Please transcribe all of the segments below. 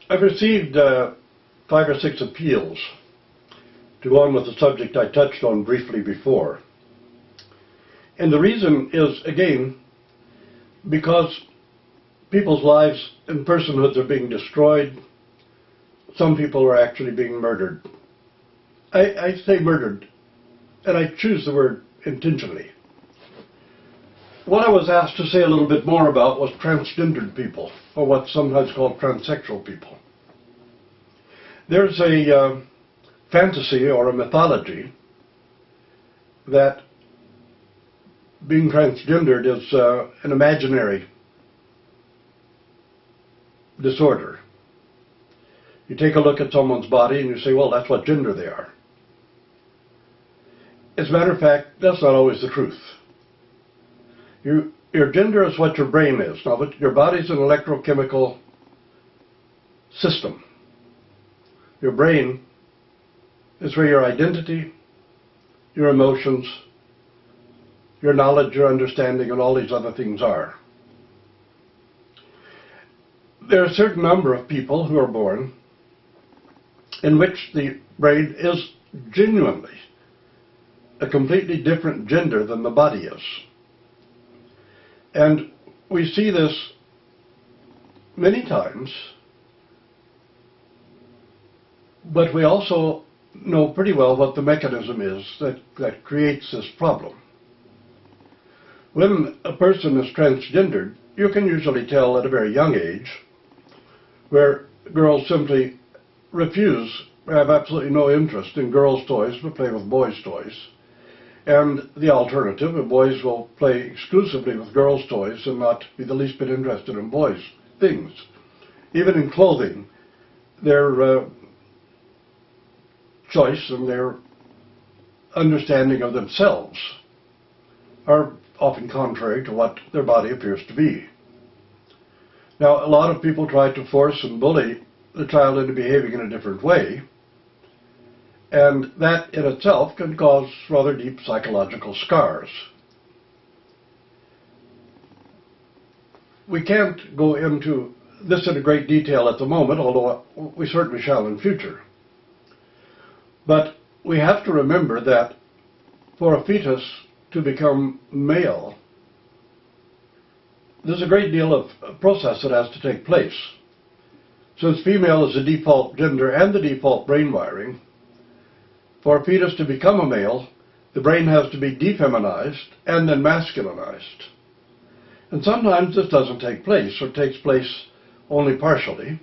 I've received 5 or 6 appeals to go on with the subject I touched on briefly before. And the reason is, again, because people's lives and personhoods are being destroyed. Some people are actually being murdered. I say murdered, and I choose the word intentionally. What I was asked to say a little bit more about was transgendered people, or what's sometimes called transsexual people. There's a fantasy or a mythology that being transgendered is an imaginary disorder. You take a look at someone's body and you say, well, that's what gender they are. As a matter of fact, that's not always the truth. Your gender is what your brain is. Now, your body's an electrochemical system. Your brain is where your identity, your emotions, your knowledge, your understanding, and all these other things are. There are a certain number of people who are born in which the brain is genuinely a completely different gender than the body is. And we see this many times, but we also know pretty well what the mechanism is that creates this problem. When a person is transgendered, you can usually tell at a very young age, where girls simply refuse, have absolutely no interest in girls' toys, but play with boys' toys. And the alternative, the boys will play exclusively with girls' toys and not be the least bit interested in boys' things. Even in clothing, their choice and their understanding of themselves are often contrary to what their body appears to be. Now, a lot of people try to force and bully the child into behaving in a different way, and that in itself can cause rather deep psychological scars. We can't go into this in great detail at the moment, although we certainly shall in future. But we have to remember that for a fetus to become male, there's a great deal of process that has to take place. Since female is the default gender and the default brain wiring, for a fetus to become a male, the brain has to be defeminized and then masculinized. And sometimes this doesn't take place, or takes place only partially.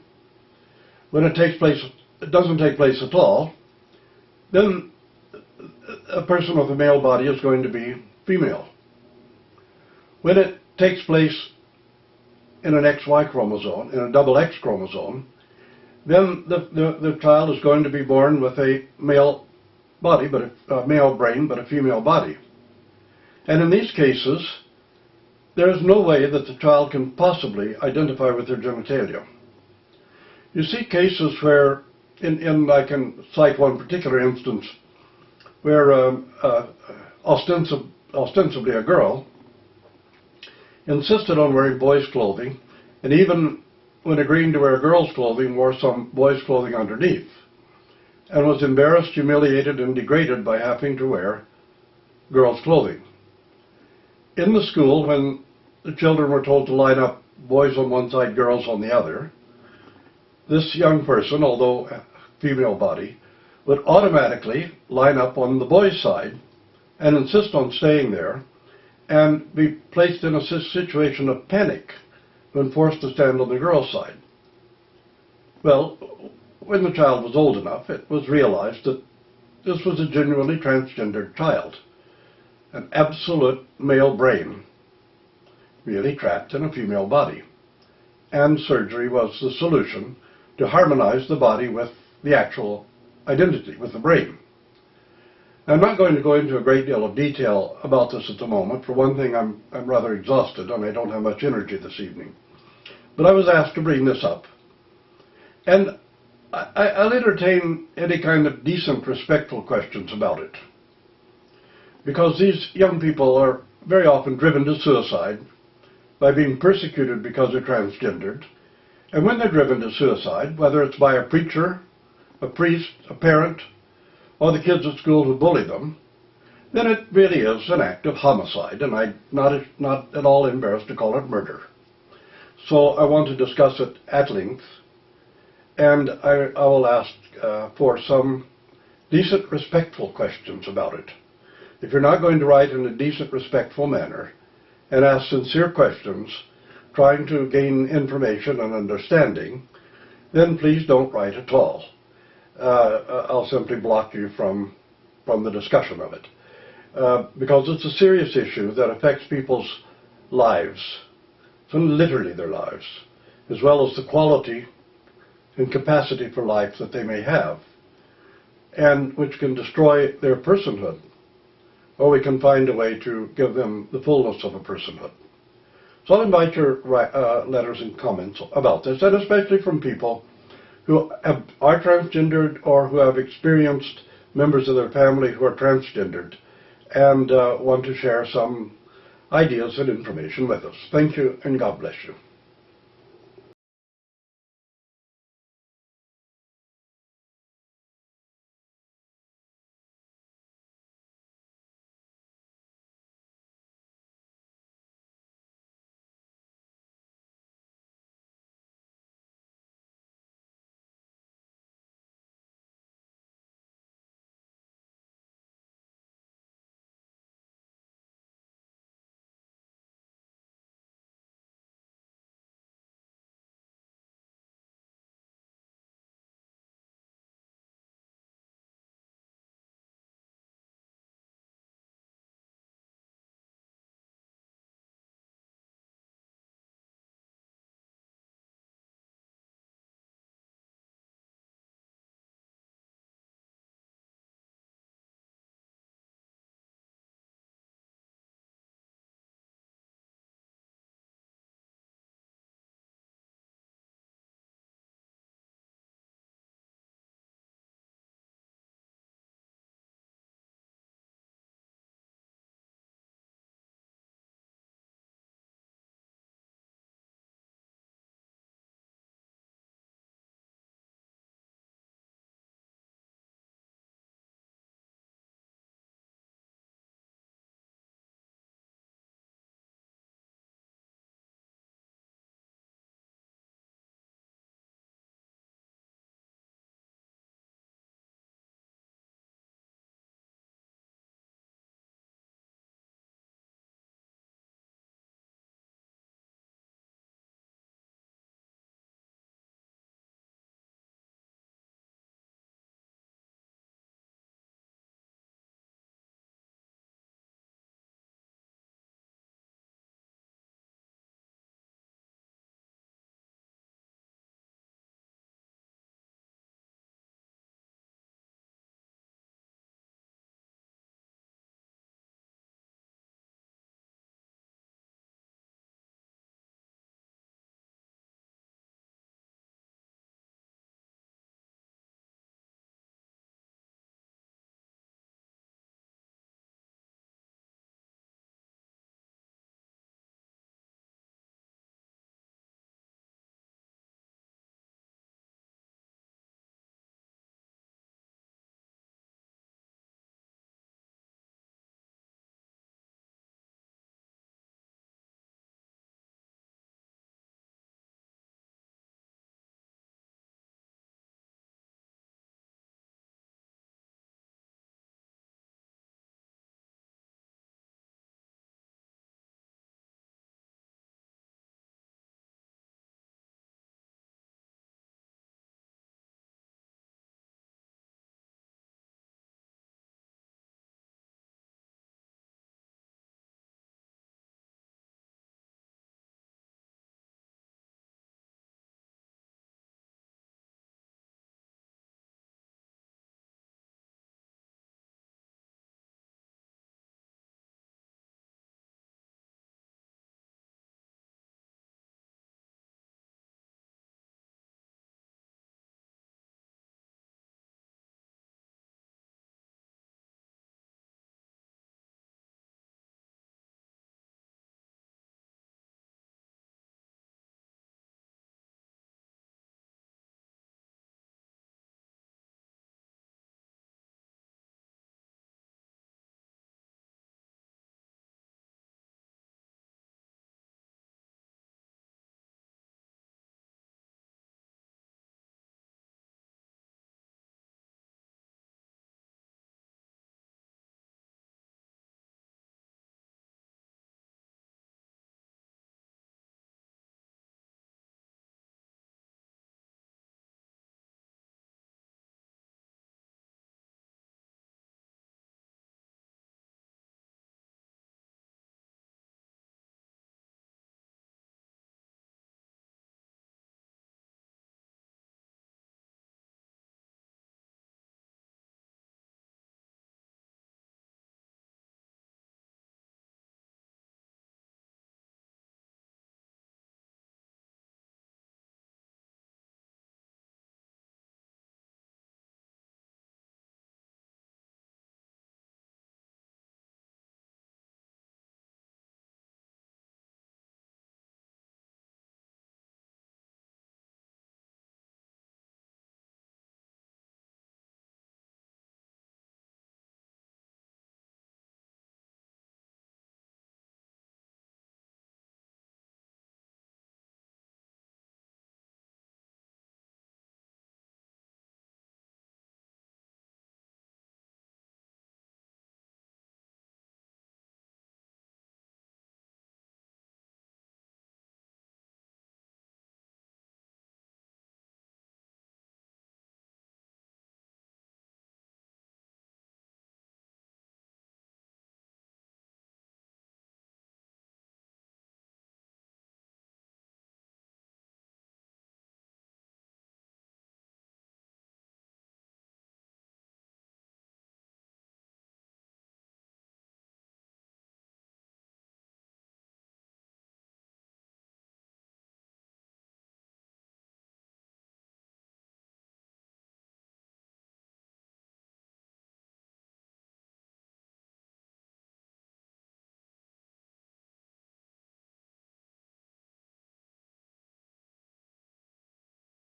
When it doesn't take place at all, then a person with a male body is going to be female. When it takes place in an XY chromosome, in a double X chromosome, then the child is going to be born with a male body, but a male brain, but a female body. And in these cases, there is no way that the child can possibly identify with their genitalia. You see cases where, I can cite one particular instance, where ostensibly a girl insisted on wearing boys' clothing, and even when agreeing to wear girls' clothing, wore some boys' clothing underneath, and was embarrassed, humiliated, and degraded by having to wear girls' clothing. In the school, when the children were told to line up boys on one side, girls on the other, this young person, although a female body, would automatically line up on the boys' side and insist on staying there and be placed in a situation of panic when forced to stand on the girls' side. Well, when the child was old enough, it was realized that this was a genuinely transgendered child, an absolute male brain, really trapped in a female body. And surgery was the solution to harmonize the body with the actual identity, with the brain. I'm not going to go into a great deal of detail about this at the moment. For one thing, I'm rather exhausted and I don't have much energy this evening. But I was asked to bring this up. And I'll entertain any kind of decent, respectful questions about it. Because these young people are very often driven to suicide by being persecuted because they're transgendered, And when they're driven to suicide, whether it's by a preacher, a priest, a parent, or the kids at school who bully them, then it really is an act of homicide, and I'm not at all embarrassed to call it murder. So I want to discuss it at length, and I will ask for some decent, respectful questions about it. If you're not going to write in a decent, respectful manner and ask sincere questions, trying to gain information and understanding, then please don't write at all. I'll simply block you from the discussion of it. Because it's a serious issue that affects people's lives, and literally their lives, as well as the quality and capacity for life that they may have, and which can destroy their personhood, or we can find a way to give them the fullness of a personhood. So I'll invite your letters and comments about this, and especially from people who are transgendered or who have experienced members of their family who are transgendered and want to share some ideas and information with us. Thank you, and God bless you.